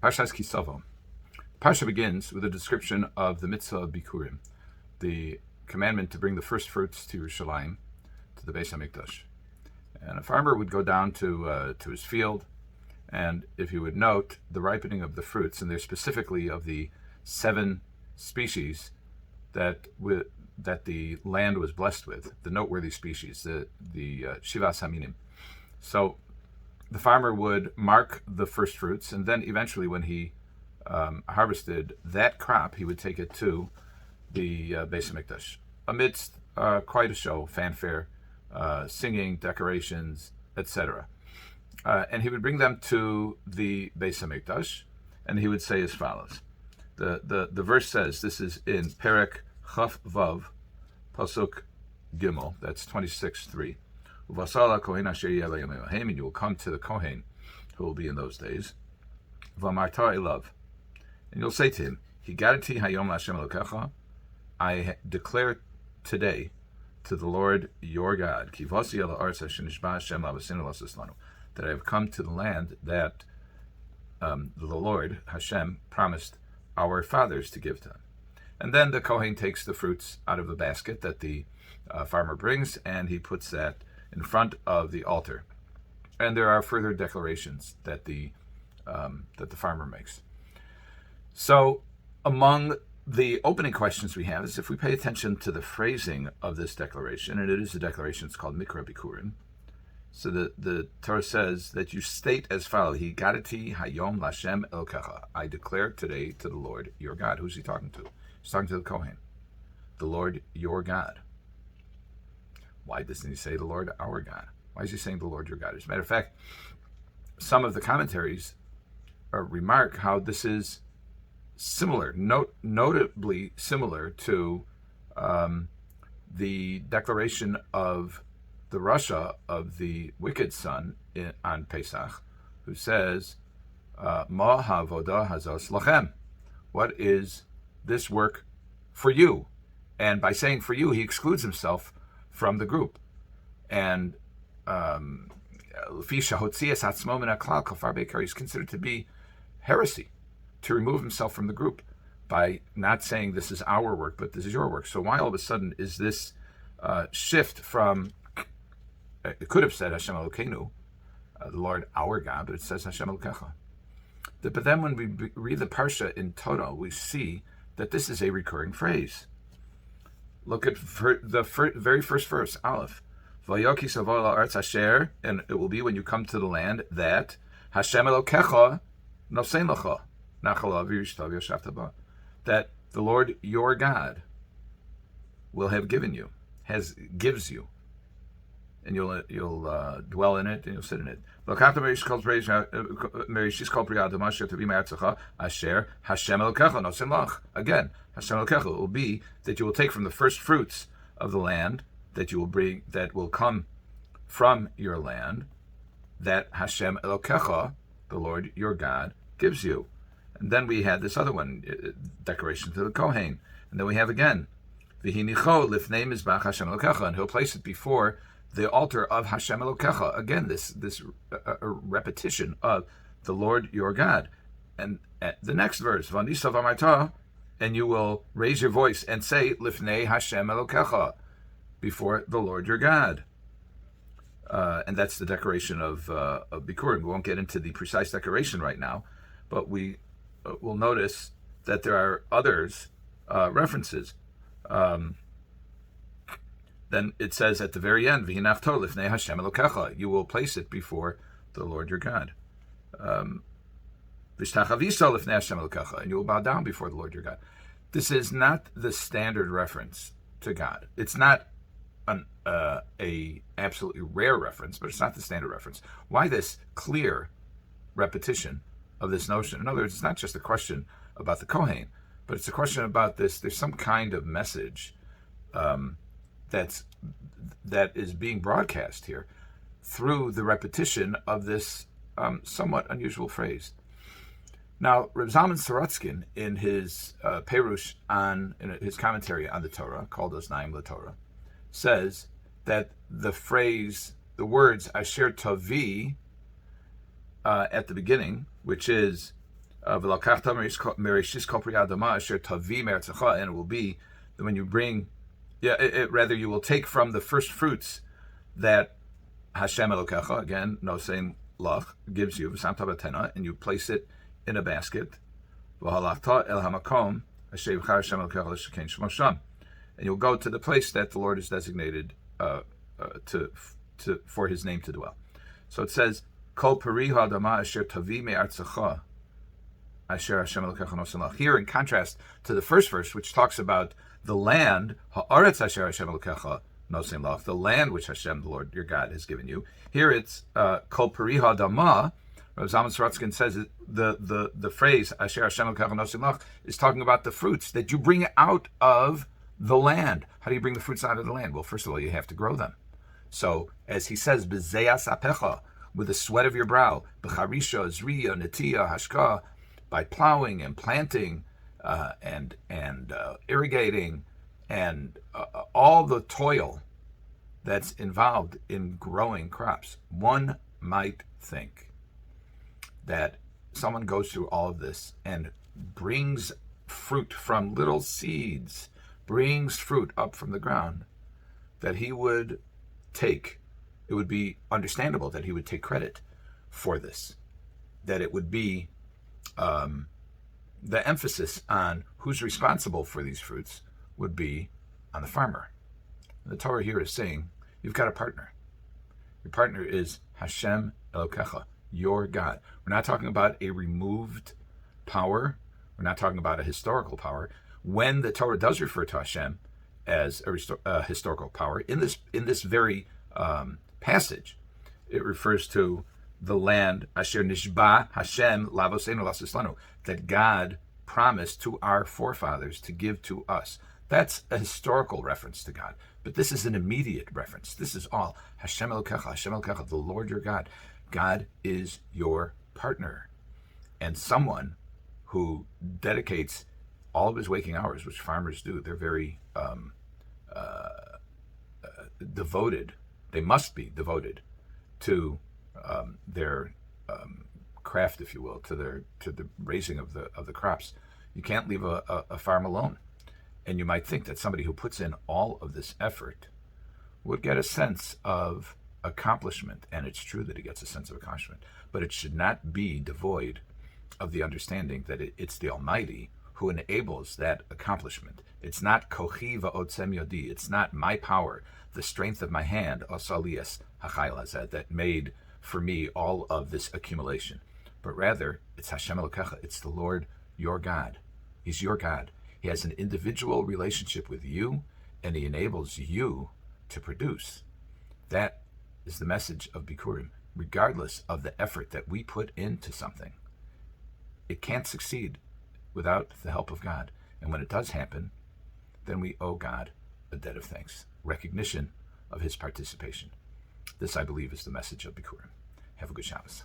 Parshas Kisavo. Parsha begins with a description of the mitzvah of Bikurim, the commandment to bring the first fruits to Yerushalayim, to the Beis HaMikdash. And a farmer would go down to his field, and if you would note the ripening of the fruits, and they're specifically of the 7 species that the land was blessed with, the noteworthy species, the Shivas Haminim. So the farmer would mark the first fruits, and then eventually when he harvested that crop, he would take it to the Beis HaMikdash, amidst quite a show, fanfare, singing, decorations, etc. And he would bring them to the Beis HaMikdash, and he would say as follows. The verse says, this is in Perek Chaf Vav, Pasuk Gimel, that's 26:3. Uvasala Kohen Asher Yeh Le'yamei, and you will come to the Kohen, who will be in those days. V'amarta elav, and you'll say to him, Higadati hayom Hashem Elokecha, I declare today to the Lord your God, Kivasi ela artz asher nishba Hashem la'avasinu l'asas lanu, that I have come to the land that the Lord Hashem promised our fathers to give to them. And then the Kohen takes the fruits out of the basket that the farmer brings, and he puts that in front of the altar. And there are further declarations that the farmer makes. So among the opening questions we have is if we pay attention to the phrasing of this declaration, and it is a declaration, it's called Mikra Bikurim. So the Torah says that you state as follows, Higadati hayom Lashem Elokecha, I declare today to the Lord your God. Who's he talking to? He's talking to the Kohen. The Lord your God. Why doesn't he say the Lord our God? Why is he saying the Lord your God? As a matter of fact, some of the commentaries remark how this is similar, notably similar to the declaration of the Rasha of the wicked son on Pesach, who says, Ma havodah hazos lachem. What is this work for you? And by saying for you, he excludes himself from the group. And he's considered to be heresy, to remove himself from the group by not saying this is our work, but this is your work. So why all of a sudden is this shift from, it could have said Hashem Elokeinu, the Lord our God, but it says Hashem Elokecha. But then when we read the Parsha in Torah, we see that this is a recurring phrase. Look at the very first verse, Aleph. Vayoki savor la'aretz asher, and it will be when you come to the land that Hashem Elokecha nosein lecha nachalav yishtav yoshavta ba, that the Lord your God will have given you, gives you, and you'll dwell in it and you'll sit in it. Asher Hashem Elokecha nosein lach. Again, Hashem Elokecha will be that you will take from the first fruits of the land that you will bring, that will come from your land, that Hashem Elokecha, the Lord your God, gives you. And then we had this other one, declaration to the Kohen. And then we have again, V'hinicho lifnei mizbach Hashem Elokecha, and he'll place it before the altar of Hashem Elokecha. Again, this repetition of the Lord your God. And at the next verse, V'anisav amarta, and you will raise your voice and say, Lifnei Hashem Elokecha, before the Lord your God. And that's the declaration of Bikurim. We won't get into the precise declaration right now, but we will notice that there are others references. Then it says at the very end, V'hinachto lifnei Hashem Elokecha, you will place it before the Lord your God. V'shtachavisa lifnei Hashem Elokecha, and you will bow down before the Lord your God. This is not the standard reference to God. It's not a absolutely rare reference, but it's not the standard reference. Why this clear repetition of this notion? In other words, it's not just a question about the Kohen, but it's a question about this. There's some kind of message that is being broadcast here through the repetition of this somewhat unusual phrase. Now, Reb Zalman Sorotzkin, in his Perush in his commentary on the Torah, called Oznaim LaTorah, says that the phrase, the words Asher Tavi at the beginning, which is And it will be that when you bring, rather you will take from the first fruits that Hashem Elokecha, again, no same lach, gives you, and you place it in a basket. And you'll go to the place that the Lord has designated for His name to dwell. So it says, Kol peri ha'adama asher tavi me'artzecha asher Hashem Elokecha nosen lach. Here, in contrast to the first verse, which talks about the land, ha'aretz asher Hashem Elokecha nosen lach, the land which Hashem, the Lord your God, has given you. Here it's Kol peri ha'adama. Rav Zalman Sorotzkin says the phrase Asher Hashem Elokecha nosen lach is talking about the fruits that you bring out of the land. How do you bring the fruits out of the land? Well, first of all, you have to grow them. So, as he says, B'zeyas apecha, with the sweat of your brow, B'charisha, Zriya, Netiya, Hashka, by plowing and planting and irrigating and all the toil that's involved in growing crops. One might think that someone goes through all of this and brings fruit from little seeds, brings fruit up from the ground, that he would take, it would be understandable that he would take credit for this, that it would be the emphasis on who's responsible for these fruits would be on the farmer. The Torah here is saying, you've got a partner. Your partner is Hashem Elokecha, your God. We're not talking about a removed power. We're not talking about a historical power. When the Torah does refer to Hashem as a historical power, in this very passage, it refers to the land Asher Nishba Hashem Lavosenu Lasislanu, that God promised to our forefathers to give to us. That's a historical reference to God. But this is an immediate reference. This is all Hashem Elokecha, the Lord your God. God is your partner, and someone who dedicates all of his waking hours, which farmers do. They're very devoted. They must be devoted to their craft, if you will, to the raising of the crops. You can't leave a farm alone. And you might think that somebody who puts in all of this effort would get a sense of accomplishment, and it's true that he gets a sense of accomplishment, but it should not be devoid of the understanding that it's the Almighty who enables that accomplishment. It's not kochi va'otzem yodi. It's not my power, the strength of my hand, osalias hachayil hazeh, that made for me all of this accumulation, but rather it's Hashem Elokecha. It's the Lord your God. He's your God. He has an individual relationship with you, and he enables you to produce. That is the message of Bikurim. Regardless of the effort that we put into something, it can't succeed without the help of God. And when it does happen, then we owe God a debt of thanks, recognition of his participation. This, I believe, is the message of Bikurim. Have a good Shabbos.